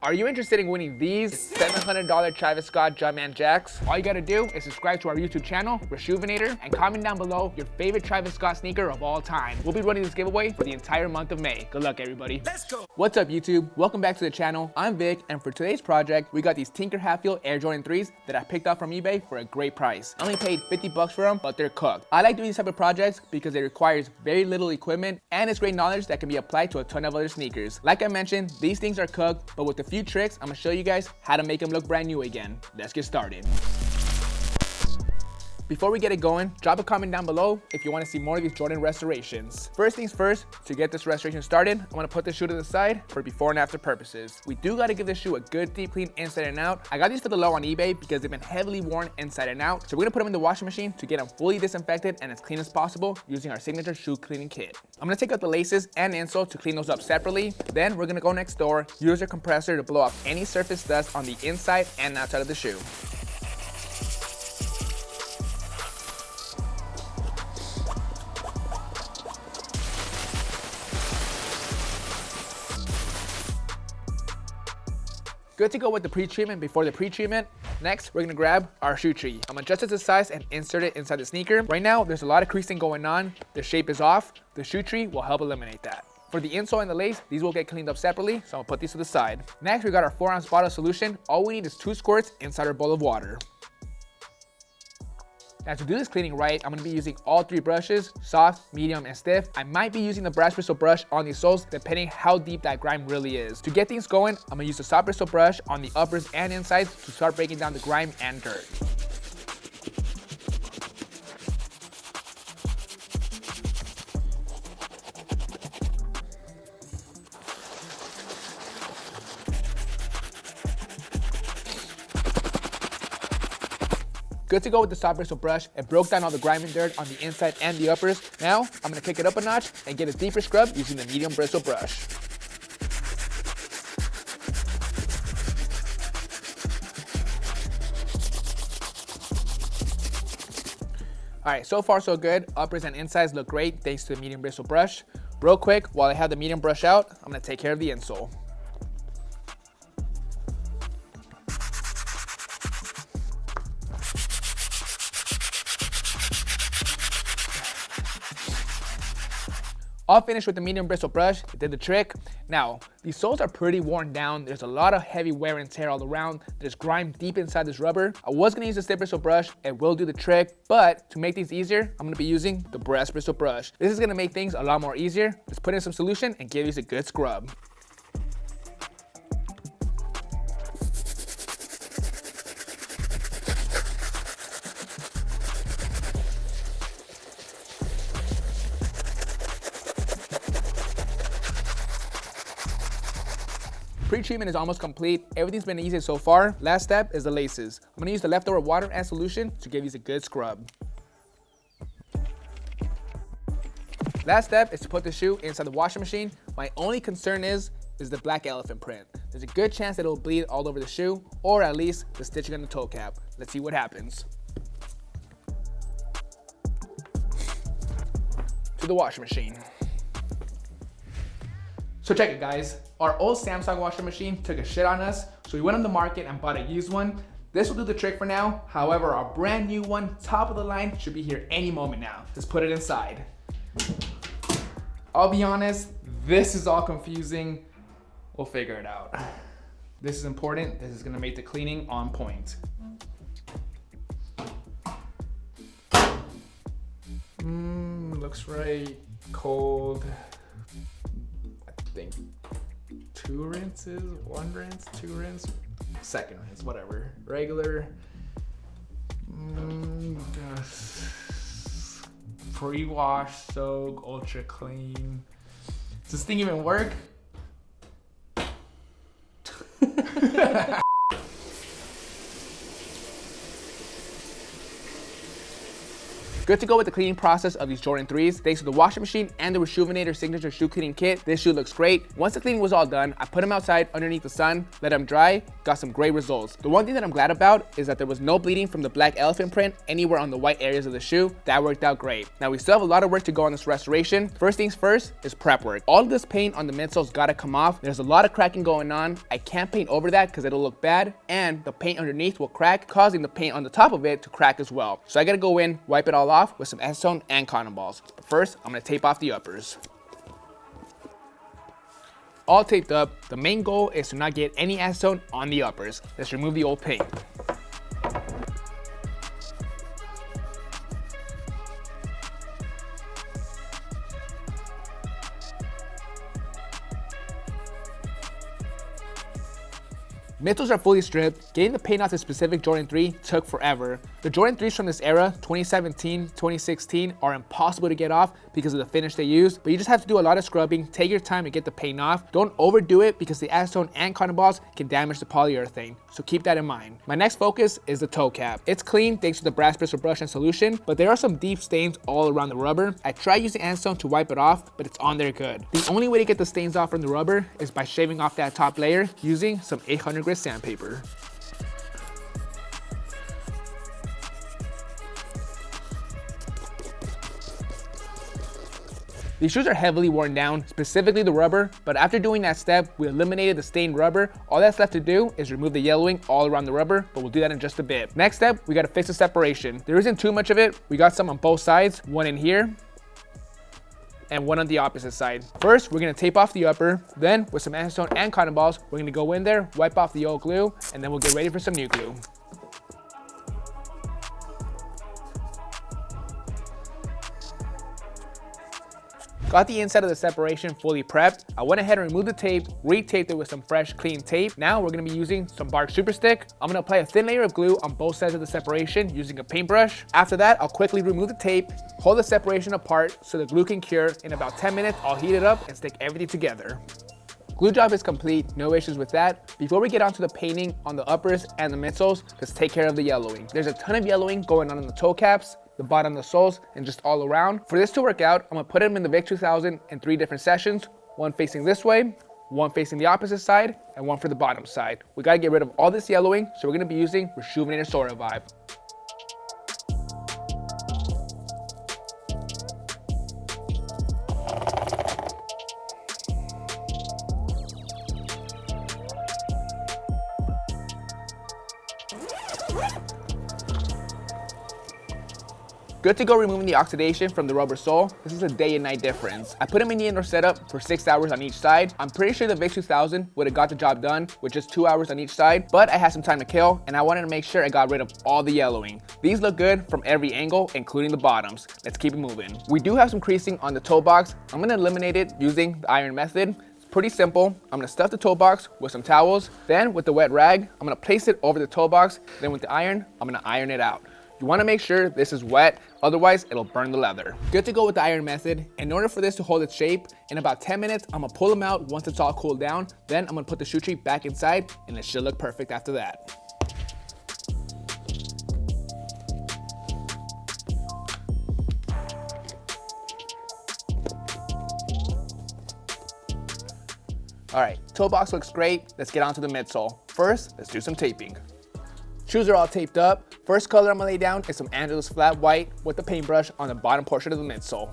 Are you interested in winning these $700 Travis Scott Jumpman jacks? All you gotta do is subscribe to our YouTube channel, Rejuvenator, and comment down below your favorite Travis Scott sneaker of all time. We'll be running this giveaway for the entire month of May. Good luck, everybody. Let's go. What's up, YouTube? Welcome back to the channel. I'm Vic, and for today's project, we got these Tinker Hatfield Air Jordan 3s that I picked up from eBay for a great price. I only paid 50 bucks for them, but they're cooked. I like doing these type of projects because it requires very little equipment, and it's great knowledge that can be applied to a ton of other sneakers. Like I mentioned, these things are cooked, but with a few tricks, I'm gonna show you guys how to make them look brand new again. Let's get started. Before we get it going, drop a comment down below if you want to see more of these Jordan restorations. First things first, to get this restoration started, I want to put this shoe to the side for before and after purposes. We do got to give this shoe a good deep clean inside and out. I got these for the low on eBay because they've been heavily worn inside and out. So we're going to put them in the washing machine to get them fully disinfected and as clean as possible using our signature shoe cleaning kit. I'm going to take out the laces and insole to clean those up separately. Then we're going to go next door, use a compressor to blow off any surface dust on the inside and outside of the shoe. Good to go with the pre-treatment before the pre-treatment. Next, we're gonna grab our shoe tree. I'm gonna adjust it to size and insert it inside the sneaker. Right now, there's a lot of creasing going on. The shape is off. The shoe tree will help eliminate that. For the insole and the lace, these will get cleaned up separately, so I'm gonna put these to the side. Next, we got our 4-ounce bottle solution. All we need is 2 squirts inside our bowl of water. Now to do this cleaning right, I'm going to be using all 3 brushes, soft, medium, and stiff. I might be using the brass bristle brush on these soles depending how deep that grime really is. To get things going, I'm going to use the soft bristle brush on the uppers and insides to start breaking down the grime and dirt. Good to go with the soft bristle brush. It broke down all the grime and dirt on the inside and the uppers. Now, I'm gonna kick it up a notch and get a deeper scrub using the medium bristle brush. All right, so far so good. Uppers and insides look great thanks to the medium bristle brush. Real quick, while I have the medium brush out, I'm gonna take care of the insole. All finished with the medium bristle brush. It did the trick. Now, these soles are pretty worn down. There's a lot of heavy wear and tear all around. There's grime deep inside this rubber. I was gonna use the stiff bristle brush. It will do the trick, but to make things easier, I'm gonna be using the brass bristle brush. This is gonna make things a lot more easier. Just put in some solution and give these a good scrub. Pre-treatment is almost complete. Everything's been easy so far. Last step is the laces. I'm gonna use the leftover water and solution to give these a good scrub. Last step is to put the shoe inside the washing machine. My only concern is the black elephant print. There's a good chance that it'll bleed all over the shoe, or at least the stitching on the toe cap. Let's see what happens. To the washing machine. So check it, guys. Our old Samsung washing machine took a shit on us, so we went on the market and bought a used one. This will do the trick for now. However, our brand new one, top of the line, should be here any moment now. Let's put it inside. I'll be honest, this is all confusing. We'll figure it out. This is important. This is gonna make the cleaning on point. Looks right. Cold. I think 2 rinses, 1 rinse, 2 rinse, second rinse, whatever. Regular. Pre-wash, soak, ultra clean. Does this thing even work? Good to go with the cleaning process of these Jordan 3s. Thanks to the washing machine and the Reshoevn8or signature shoe cleaning kit, this shoe looks great. Once the cleaning was all done, I put them outside underneath the sun, let them dry, got some great results. The one thing that I'm glad about is that there was no bleeding from the black elephant print anywhere on the white areas of the shoe. That worked out great. Now we still have a lot of work to go on this restoration. First things first is prep work. All of this paint on the midsoles gotta come off. There's a lot of cracking going on. I can't paint over that because it'll look bad, and the paint underneath will crack, causing the paint on the top of it to crack as well. So I gotta go in, wipe it all off with some acetone and cotton balls. But first, I'm gonna tape off the uppers. All taped up, the main goal is to not get any acetone on the uppers. Let's remove the old paint. Midsoles are fully stripped. Getting the paint off the specific Jordan 3 took forever. The Jordan 3s from this era, 2017, 2016, are impossible to get off because of the finish they use, but you just have to do a lot of scrubbing. Take your time to get the paint off. Don't overdo it because the acetone and cotton balls can damage the polyurethane, so keep that in mind. My next focus is the toe cap. It's clean thanks to the brass bristle brush and solution, but there are some deep stains all around the rubber. I tried using acetone to wipe it off, but it's on there good. The only way to get the stains off from the rubber is by shaving off that top layer using some 800 grit sandpaper. These shoes are heavily worn down, specifically the rubber, but after doing that step, we eliminated the stained rubber. All that's left to do is remove the yellowing all around the rubber, but we'll do that in just a bit. Next step, we gotta fix the separation. There isn't too much of it. We got some on both sides, one in here, and one on the opposite side. First, we're gonna tape off the upper. Then, with some acetone and cotton balls, we're gonna go in there, wipe off the old glue, and then we'll get ready for some new glue. Got the inside of the separation fully prepped. I went ahead and removed the tape, retaped it with some fresh, clean tape. Now we're gonna be using some bark super stick. I'm gonna apply a thin layer of glue on both sides of the separation using a paintbrush. After that, I'll quickly remove the tape, hold the separation apart so the glue can cure. In about 10 minutes, I'll heat it up and stick everything together. Glue job is complete, no issues with that. Before we get onto the painting on the uppers and the midsoles, let's take care of the yellowing. There's a ton of yellowing going on in the toe caps, the bottom of the soles, and just all around. For this to work out, I'm gonna put them in the Vick 2000 in 3 different sessions, one facing this way, one facing the opposite side, and one for the bottom side. We gotta get rid of all this yellowing, so we're gonna be using Reshoevn8or Soil Revive. Good to go removing the oxidation from the rubber sole. This is a day and night difference. I put them in the indoor setup for 6 hours on each side. I'm pretty sure the Vick 2000 would have got the job done with just 2 hours on each side, but I had some time to kill and I wanted to make sure I got rid of all the yellowing. These look good from every angle, including the bottoms. Let's keep it moving. We do have some creasing on the toe box. I'm gonna eliminate it using the iron method. Pretty simple. I'm gonna stuff the toe box with some towels. Then with the wet rag, I'm gonna place it over the toe box. Then with the iron, I'm gonna iron it out. You wanna make sure this is wet, otherwise it'll burn the leather. Good to go with the iron method. In order for this to hold its shape, in about 10 minutes, I'm gonna pull them out once it's all cooled down. Then I'm gonna put the shoe tree back inside and it should look perfect after that. All right, toe box looks great. Let's get onto the midsole. First, let's do some taping. Shoes are all taped up. First color I'm gonna lay down is some Angeles flat white with the paintbrush on the bottom portion of the midsole.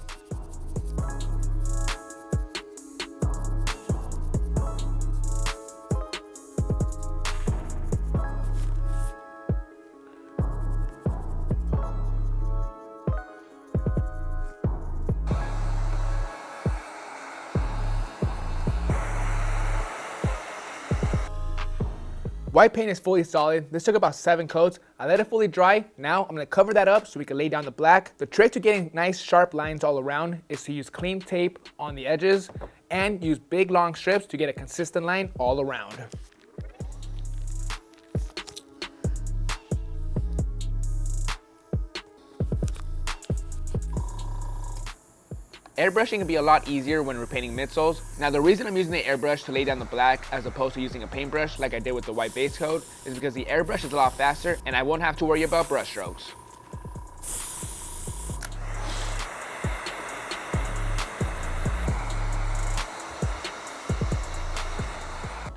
White paint is fully solid. This took about 7 coats. I let it fully dry. Now I'm gonna cover that up so we can lay down the black. The trick to getting nice sharp lines all around is to use clean tape on the edges and use big long strips to get a consistent line all around. Airbrushing can be a lot easier when repainting midsoles. Now the reason I'm using the airbrush to lay down the black as opposed to using a paintbrush like I did with the white base coat is because the airbrush is a lot faster and I won't have to worry about brush strokes.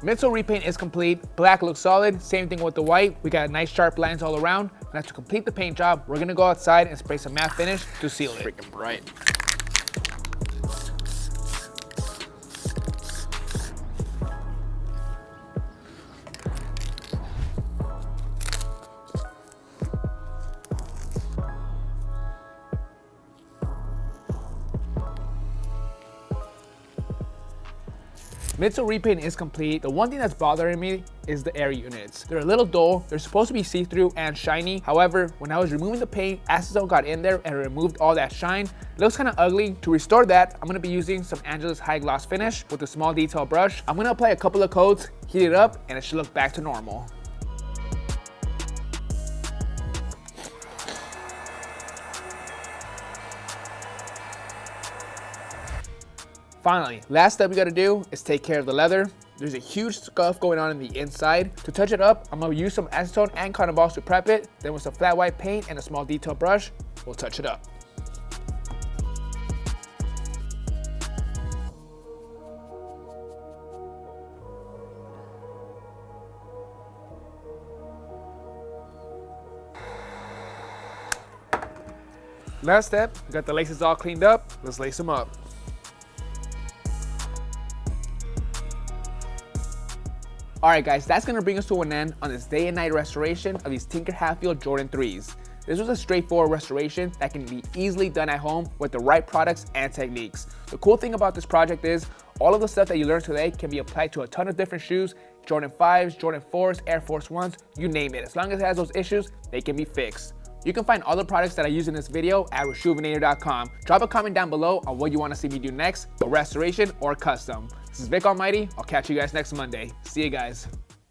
Midsole repaint is complete. Black looks solid. Same thing with the white. We got nice sharp lines all around. Now to complete the paint job, we're gonna go outside and spray some matte finish to seal it. Freaking bright. Midsole repaint is complete. The one thing that's bothering me is the air units. They're a little dull. They're supposed to be see-through and shiny. However, when I was removing the paint, acetone got in there and removed all that shine. It looks kind of ugly. To restore that, I'm gonna be using some Angelus high gloss finish with a small detail brush. I'm gonna apply a couple of coats, heat it up, and it should look back to normal. Finally, last step we gotta do is take care of the leather. There's a huge scuff going on in the inside. To touch it up, I'm gonna use some acetone and cotton balls to prep it. Then with some flat white paint and a small detail brush, we'll touch it up. Last step, we got the laces all cleaned up. Let's lace them up. Alright guys, that's going to bring us to an end on this day and night restoration of these Tinker Hatfield Jordan 3s. This was a straightforward restoration that can be easily done at home with the right products and techniques. The cool thing about this project is all of the stuff that you learned today can be applied to a ton of different shoes, Jordan 5s, Jordan 4s, Air Force 1s, you name it. As long as it has those issues, they can be fixed. You can find all the products that I use in this video at reshoevnator.com. Drop a comment down below on what you want to see me do next, a restoration or custom. This is Vick Almighty. I'll catch you guys next Monday. See you guys.